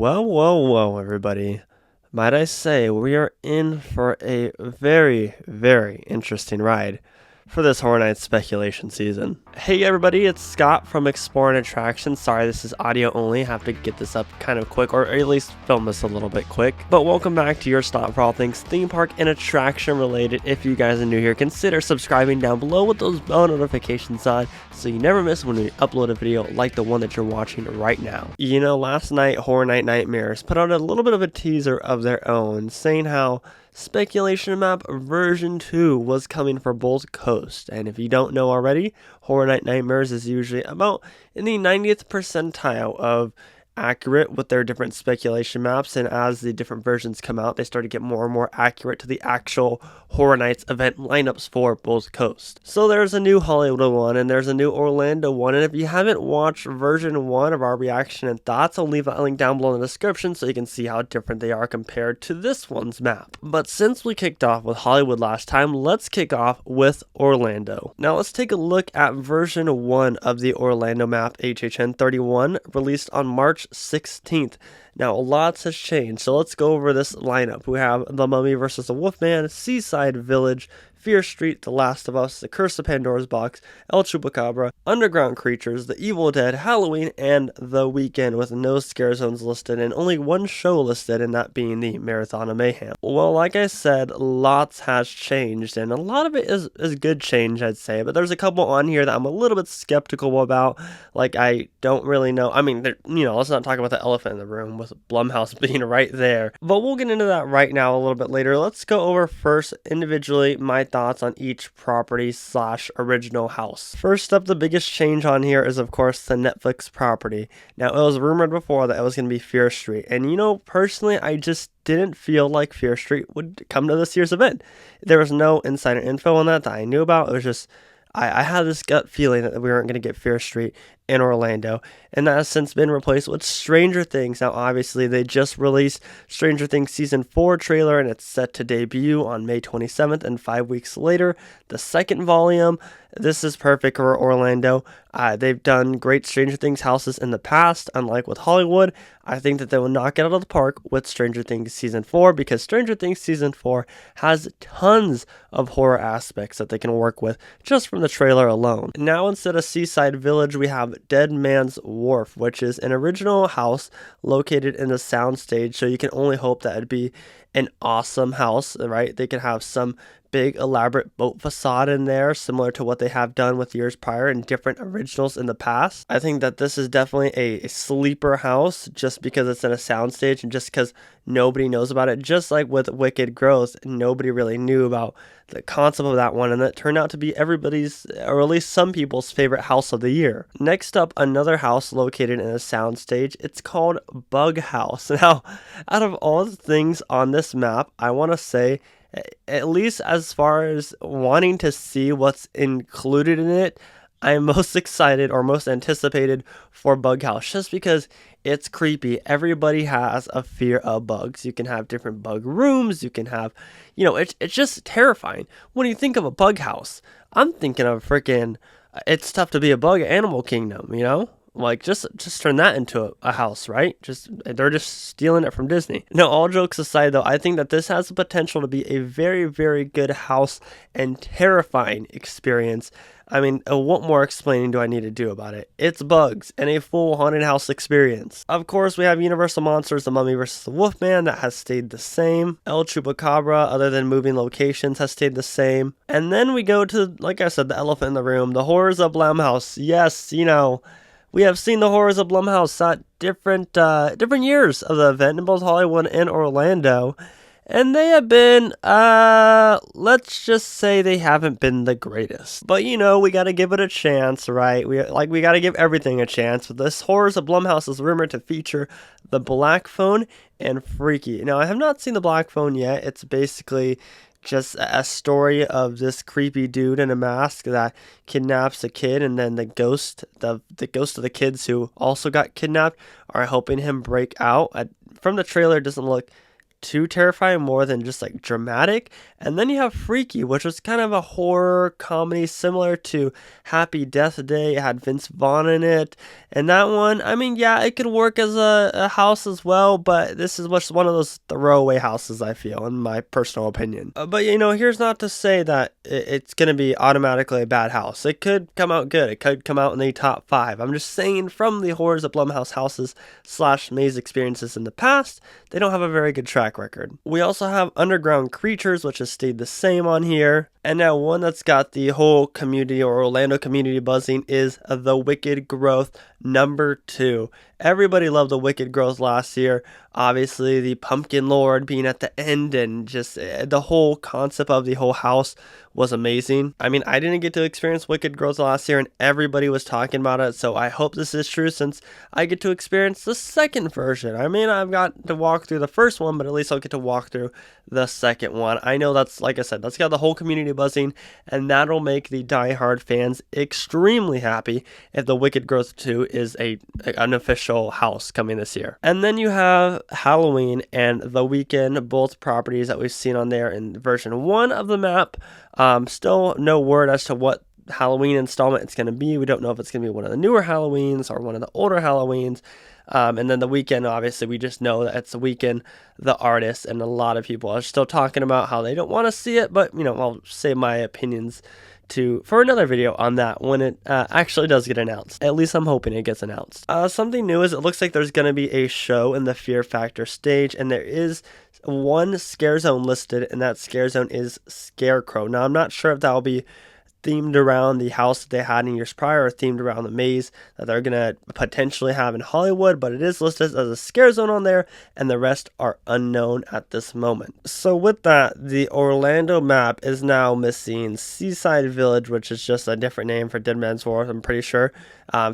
Well, everybody. Might I say, we are in for a very, very interesting ride for this Horror Nights speculation season. Hey everybody, it's Scott from Explore and Attraction. Sorry, this is audio only. Have to get this up kind of quick, or at least film this a little bit quick. But welcome back to your stop for all things theme park and attraction related. If you guys are new here, consider subscribing down below with those bell notifications on so you never miss when we upload a video like the one that you're watching right now. You know, last night, Horror Night Nightmares put out a little bit of a teaser of their own, saying how Speculation Map version 2 was coming for both coasts, and if you don't know already, Horror Night Nightmares is usually about in the 90th percentile of accurate with their different speculation maps, and as the different versions come out, they start to get more and more accurate to the actual Horror Nights event lineups for both coasts. So there's a new Hollywood one and there's a new Orlando one, and if you haven't watched version 1 of our reaction and thoughts, I'll leave that link down below in the description so you can see how different they are compared to this one's map. But since we kicked off with Hollywood last time, let's kick off with Orlando. Now let's take a look at version 1 of the Orlando map, HHN 31, released on March 16th. Now, lots has changed, so let's go over this lineup. We have The Mummy vs. the Wolfman, Seaside Village, Fear Street, The Last of Us, The Curse of Pandora's Box, El Chupacabra, Underground Creatures, The Evil Dead, Halloween, and The Weekend, with no scare zones listed and only one show listed, and that being the Marathon of Mayhem. Well, like I said, lots has changed, and a lot of it is good change, I'd say, but there's a couple on here that I'm a little bit skeptical about. Like, I don't really know. I mean, let's not talk about the elephant in the room with BLUMHOUSE being right there, but we'll get into that right now a little bit later. Let's go over first individually my thoughts on each property / original house. First up, the biggest change on here is of course the Netflix property. Now, it was rumored before that it was going to be Fear Street, and personally, I just didn't feel like Fear Street would come to this year's event. There was no insider info on that I knew about. It was just I had this gut feeling that we weren't going to get Fear Street in Orlando, and that has since been replaced with Stranger Things. Now, obviously, they just released Stranger Things Season 4 trailer, and it's set to debut on May 27th, and 5 weeks later, the second volume. This is perfect for Orlando. They've done great Stranger Things houses in the past, unlike with Hollywood. I think that they will knock it out of the park with Stranger Things Season 4, because Stranger Things Season 4 has tons of horror aspects that they can work with just from the trailer alone. Now, instead of Seaside Village, we have Dead Man's Wharf, which is an original house located in the SOUNDSTAGE, so you can only hope that it'd be an awesome house, right? They could have some big elaborate boat facade in there, similar to what they have done with years prior and different originals in the past. I think that this is definitely a sleeper house just because it's in a soundstage and just because nobody knows about it. Just like with Wicked Growth, nobody really knew about the concept of that one, and that turned out to be everybody's, or at least some people's, favorite house of the year. Next up, another house located in a soundstage. It's called Bug House. Now, out of all the things on this map, I want to say, at least as far as wanting to see what's included in it, I'm most excited or most anticipated for Bug House, just because it's creepy. Everybody has a fear of bugs. You can have different bug rooms. You can have, it's just terrifying. When you think of a bug house, I'm thinking of freaking, it's tough to be a bug at Animal Kingdom, Like, just turn that into a house, right? They're just stealing it from Disney. No, all jokes aside, though, I think that this has the potential to be a very, very good house and terrifying experience. I mean, what more explaining do I need to do about it? It's bugs and a full haunted house experience. Of course, we have Universal Monsters, The Mummy vs. the Wolfman, that has stayed the same. El Chupacabra, other than moving locations, has stayed the same. And then we go to, like I said, the elephant in the room, the horrors of BLUMHOUSE. Yes, we have seen the horrors of BLUMHOUSE at different years of the event in both Hollywood and Orlando. And they have been, let's just say they haven't been the greatest. But, we got to give it a chance, right? We got to give everything a chance. This Horrors of BLUMHOUSE is rumored to feature the Black Phone and Freaky. Now, I have not seen the Black Phone yet. It's basically just a story of this creepy dude in a mask that kidnaps a kid, and then the ghost of the kids who also got kidnapped are helping him break out. From the trailer, it doesn't look too terrifying, more than just like dramatic. And then you have Freaky, which was kind of a horror comedy similar to Happy Death Day. It had Vince Vaughn in it. And that one, I mean, yeah, it could work as a house as well, but this is just one of those throwaway houses, I feel, in my personal opinion. But, you know, here's not to say that it's going to be automatically a bad house. It could come out good. It could come out in the top 5. I'm just saying, from the horrors of Blumhouse houses / maze experiences in the past, they don't have a very good track record. We also have Underground Creatures, which has stayed the same on here. And now one that's got the whole community or Orlando community buzzing is The Wicked Growth #2. Everybody loved The Wicked Growth last year. Obviously, the Pumpkin Lord being at the end, and just the whole concept of the whole house was amazing. I mean, I didn't get to experience Wicked Growth last year, and everybody was talking about it, so I hope this is true since I get to experience the second version. I mean, I've got to walk through the first one, but at least I'll get to walk through the second one. I know that's, like I said, that's got the whole community buzzing, and that'll make the diehard fans extremely happy if The Wicked Growth 2 is an official house coming this year. And then you have Halloween and The Weeknd, both properties that we've seen on there in version 1 of the map. Still no word as to what Halloween installment it's going to be. We don't know if it's going to be one of the newer Halloweens or one of the older Halloweens. And then The Weeknd, obviously, we just know that it's The Weeknd, the artist, and a lot of people are still talking about how they don't want to see it, but, you know, I'll say my opinions for another video on that when it actually does get announced. At least I'm hoping it gets announced. Something new is it looks like there's going to be a show in the Fear Factor stage, and there is one scare zone listed, and that scare zone is Scarecrow. Now, I'm not sure if that will be themed around the house that they had in years prior, or themed around the maze that they're going to potentially have in Hollywood, but it is listed as a scare zone on there, and the rest are unknown at this moment. So with that, the Orlando map is now missing Seaside Village, which is just a different name for Dead Man's Wharf, I'm pretty sure,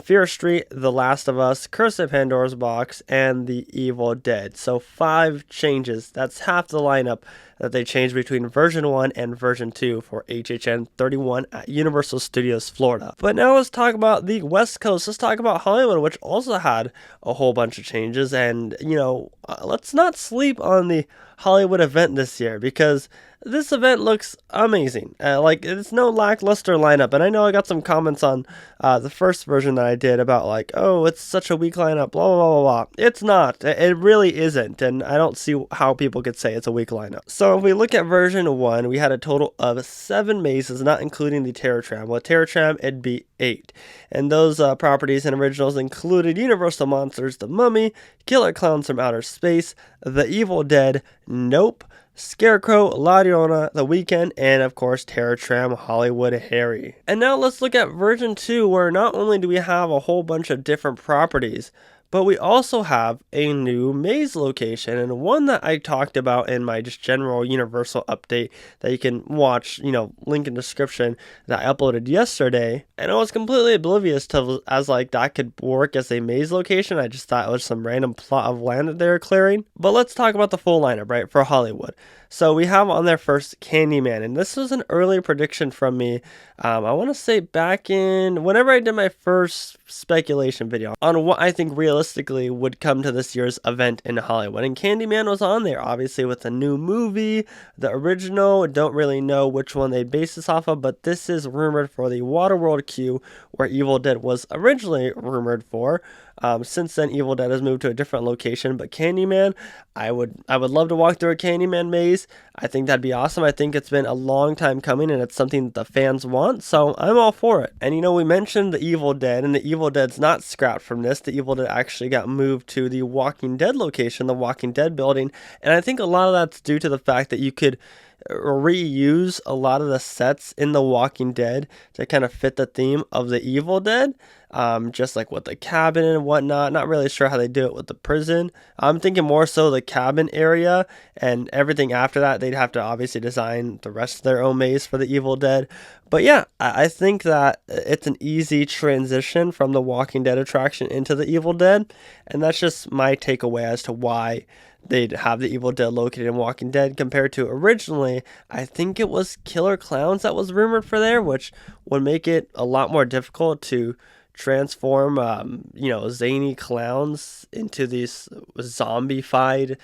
Fear Street, The Last of Us, Curse of Pandora's Box, and The Evil Dead. So 5 changes. That's half the lineup that they changed between version 1 and version 2 for HHN 31 at Universal Studios Florida. But now let's talk about the West Coast. Let's talk about Hollywood, which also had a whole bunch of changes. And, you know, let's not sleep on the Hollywood event this year, because this event looks amazing. Like, it's no lackluster lineup, and I know I got some comments on the first version that I did about, like, oh, it's such a weak lineup, blah, blah, blah, blah. It's not. It really isn't, and I don't see how people could say it's a weak lineup. So if we look at version 1, we had a total of 7 mazes, not including the Terror Tram. With Terror Tram, it'd be 8. And those properties and originals included Universal Monsters, The Mummy, Killer Clowns from Outer Space, The Evil Dead, Nope, Scarecrow, La Llorona, The Weeknd, and of course Terror Tram, Hollywood Harry. And now let's look at version 2, where not only do we have a whole bunch of different properties, but we also have a new maze location, and one that I talked about in my just general Universal update that you can watch, you know, link in description, that I uploaded yesterday. And I was completely oblivious to as like that could work as a maze location. I just thought it was some random plot of land that they were clearing. But let's talk about the full lineup, right, for Hollywood. So we have on there first Candyman, and this was an early prediction from me. I want to say back in whenever I did my first speculation video on what I think realistically would come to this year's event in Hollywood, and Candyman was on there, obviously with the new movie, the original. Don't really know which one they based this off of, but this is rumored for the Waterworld queue where Evil Dead was originally rumored for. Since then, Evil Dead has moved to a different location, but Candyman, I would love to walk through a Candyman maze. I think that'd be awesome. I think it's been a long time coming, and it's something that the fans want, so I'm all for it. And you know, we mentioned the Evil Dead, and the Evil Dead's not scrapped from this. The Evil Dead actually got moved to the Walking Dead location, the Walking Dead building, and I think a lot of that's due to the fact that you could reuse a lot of the sets in The Walking Dead to kind of fit the theme of the Evil Dead, just like with the cabin and whatnot. Not really sure how they do it with the prison. I'm thinking more so the cabin area, and everything after that they'd have to obviously design the rest of their own maze for the Evil Dead. But yeah, I think that it's an easy transition from the Walking Dead attraction into the Evil Dead, and that's just my takeaway as to why they'd have the Evil Dead located in Walking Dead compared to originally, I think it was Killer Clowns that was rumored for there, which would make it a lot more difficult to transform, you know, zany clowns into these zombified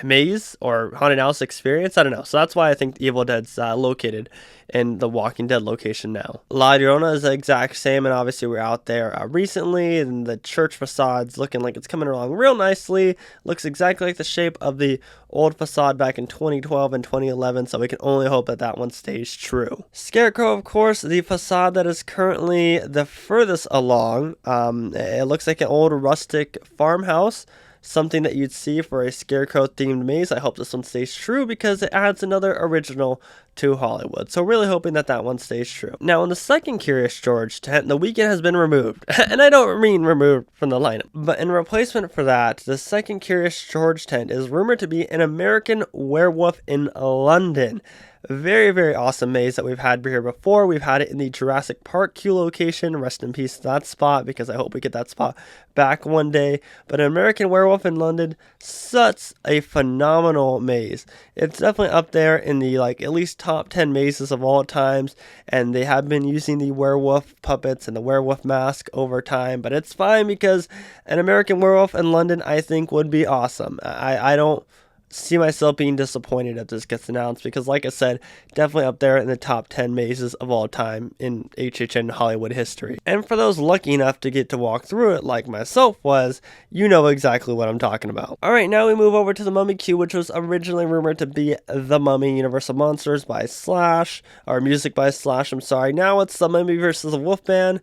maze or haunted house experience. I don't know. So that's why I think Evil Dead's located in the Walking Dead location now. La Llorona is the exact same, and obviously we're out there recently, and the church facade's looking like it's coming along real nicely. Looks exactly like the shape of the old facade back in 2012 and 2011, so we can only hope that that one stays true. Scarecrow, of course, the facade that is currently the furthest along. It looks like an old rustic farmhouse, something that you'd see for a Scarecrow themed maze. I hope this one stays true because it adds another original to Hollywood. So really hoping that that one stays true. Now in the second Curious George tent, the Weeknd has been removed. And I don't mean removed from the lineup, but in replacement for that, the second Curious George tent is rumored to be an American Werewolf in London. Very, very awesome maze that we've had here before. We've had it in the Jurassic Park queue location. Rest in peace to that spot, because I hope we get that spot back one day. But an American Werewolf in London, such a phenomenal maze. It's definitely up there in the at least top 10 mazes of all times. And they have been using the werewolf puppets and the werewolf mask over time. But it's fine because an American Werewolf in London, I think, would be awesome. I don't see myself being disappointed if this gets announced, because like I said, definitely up there in the top 10 mazes of all time in HHN Hollywood history. And for those lucky enough to get to walk through it like myself was, you know exactly what I'm talking about. Alright, now we move over to the Mummy queue, which was originally rumored to be The Mummy Universal Monsters by Slash, or music by Slash, I'm sorry. Now it's The Mummy versus the Wolfman.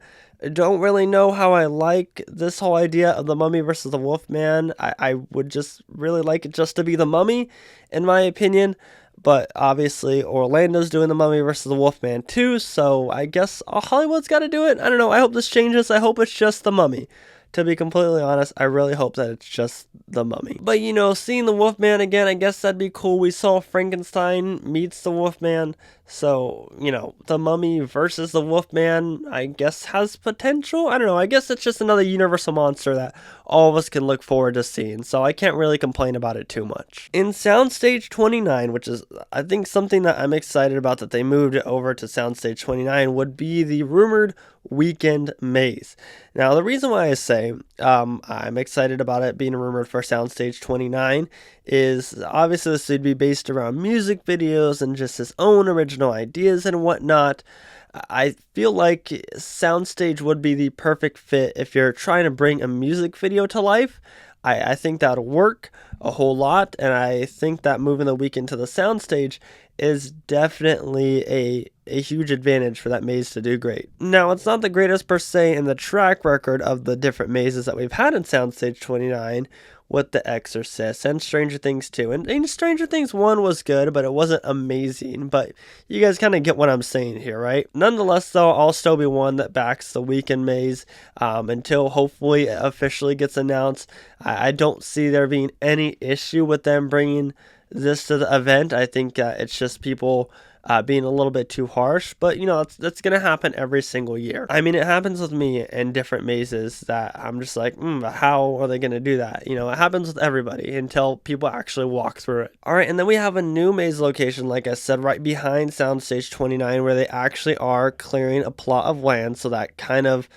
Don't really know how I like this whole idea of the Mummy versus the Wolfman. I would just really like it just to be the Mummy, in my opinion. But obviously Orlando's doing the Mummy versus the Wolfman too, so I guess Hollywood's got to do it. I don't know. I hope this changes. I hope it's just the Mummy. To be completely honest, I really hope that it's just the Mummy. But you know, seeing the Wolfman again, I guess that'd be cool. We saw Frankenstein meets the Wolfman, so you know, the Mummy versus the Wolfman, I guess has potential. I don't know. I guess it's just another Universal monster that all of us can look forward to seeing, so I can't really complain about it too much. In Soundstage 29, which is I think something that I'm excited about that they moved it over to Soundstage 29, would be the rumored Weekend maze. Now the reason why I say I'm excited about it being rumored for Soundstage 29 is obviously this would be based around music videos and just his own original ideas and whatnot. I feel like Soundstage would be the perfect fit if you're trying to bring a music video to life. I think that would work a whole lot, and I think that moving the Weeknd to the Soundstage is definitely a huge advantage for that maze to do great. Now, it's not the greatest per se in the track record of the different mazes that we've had in Soundstage 29 with The Exorcist and Stranger Things 2. And Stranger Things 1 was good, but it wasn't amazing. But you guys kind of get what I'm saying here, right? Nonetheless, though, I'll still be one that backs the Weeknd maze until hopefully it officially gets announced. I don't see there being any issue with them bringing this to the event. I think it's just people being a little bit too harsh, but you know, that's going to happen every single year. I mean, it happens with me in different mazes that I'm just like, how are they going to do that? You know, it happens with everybody until people actually walk through it. All right, and then we have a new maze location, like I said, right behind Soundstage 29, where they actually are clearing a plot of land, so that kind of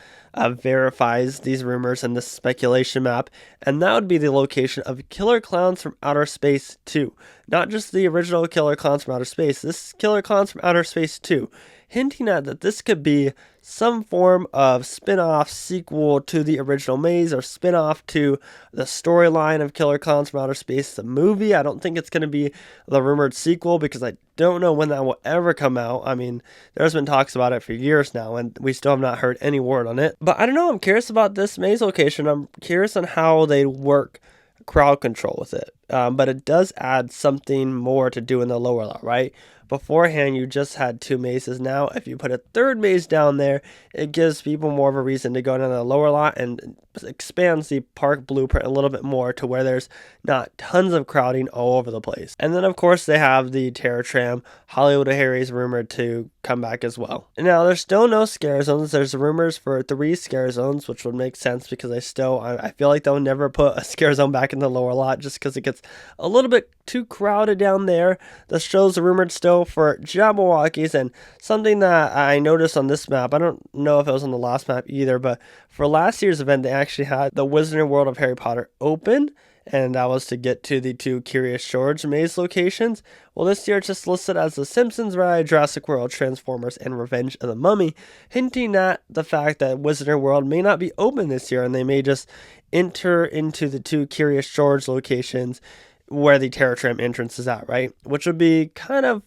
verifies these rumors and this speculation map, and that would be the location of Killer Clowns from Outer Space 2. Not just the original Killer Clowns from Outer Space, this is Killer Clowns from Outer Space 2, hinting at that this could be some form of spin-off sequel to the original maze, or spin-off to the storyline of Killer Clowns from Outer Space, the movie. I don't think it's going to be the rumored sequel, because I don't know when that will ever come out. I mean, there's been talks about it for years now, and we still have not heard any word on it. But I don't know, I'm curious about this maze location. I'm curious on how they work crowd control with it. But it does add something more to do in the lower lot, right? Beforehand, you just had two mazes. Now, if you put a third maze down there, it gives people more of a reason to go down the lower lot and expands the park blueprint a little bit more to where there's not tons of crowding all over the place. And then, of course, they have the Terror Tram. Hollywood Harry's rumored to come back as well. Now, there's still no scare zones. There's rumors for 3 scare zones, which would make sense because I feel like they'll never put a scare zone back in the lower lot just because it gets a little bit too crowded down there. The show's rumored still for Jabberwockies, and something that I noticed on this map, I don't know if it was on the last map either, but for last year's event, they actually had the Wizarding World of Harry Potter open, and that was to get to the 2 Curious George maze locations. Well, this year it's just listed as The Simpsons Ride, Jurassic World, Transformers, and Revenge of the Mummy, hinting at the fact that Wizarding World may not be open this year, and they may just enter into the 2 Curious George locations where the Terror Tram entrance is at, right? Which would be kind of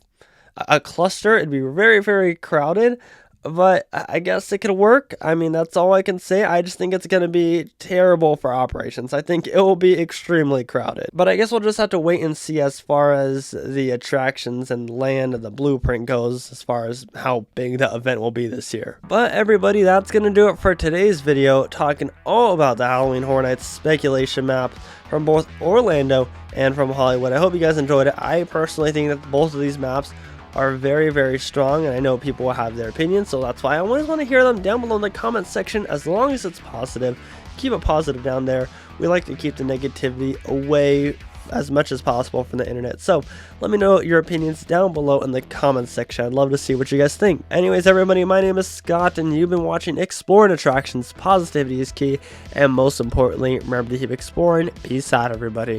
a cluster. It'd be very, very crowded, but I guess it could work. I mean, that's all I can say. I just think it's going to be terrible for operations. I think it will be extremely crowded. But I guess we'll just have to wait and see as far as the attractions and land and the blueprint goes, as far as how big the event will be this year. But everybody, that's going to do it for today's video, talking all about the Halloween Horror Nights speculation map from both Orlando and from Hollywood. I hope you guys enjoyed it. I personally think that both of these maps are very, very strong, and I know people will have their opinions, so that's why I always want to hear them down below in the comment section, as long as it's positive. Keep it positive down there. We like to keep the negativity away as much as possible from the internet, so let me know your opinions down below in the comments section. I'd love to see what you guys think. Anyways, everybody, my name is Scott, and you've been watching Exploring Attractions. Positivity is key, and most importantly, remember to keep exploring. Peace out, everybody.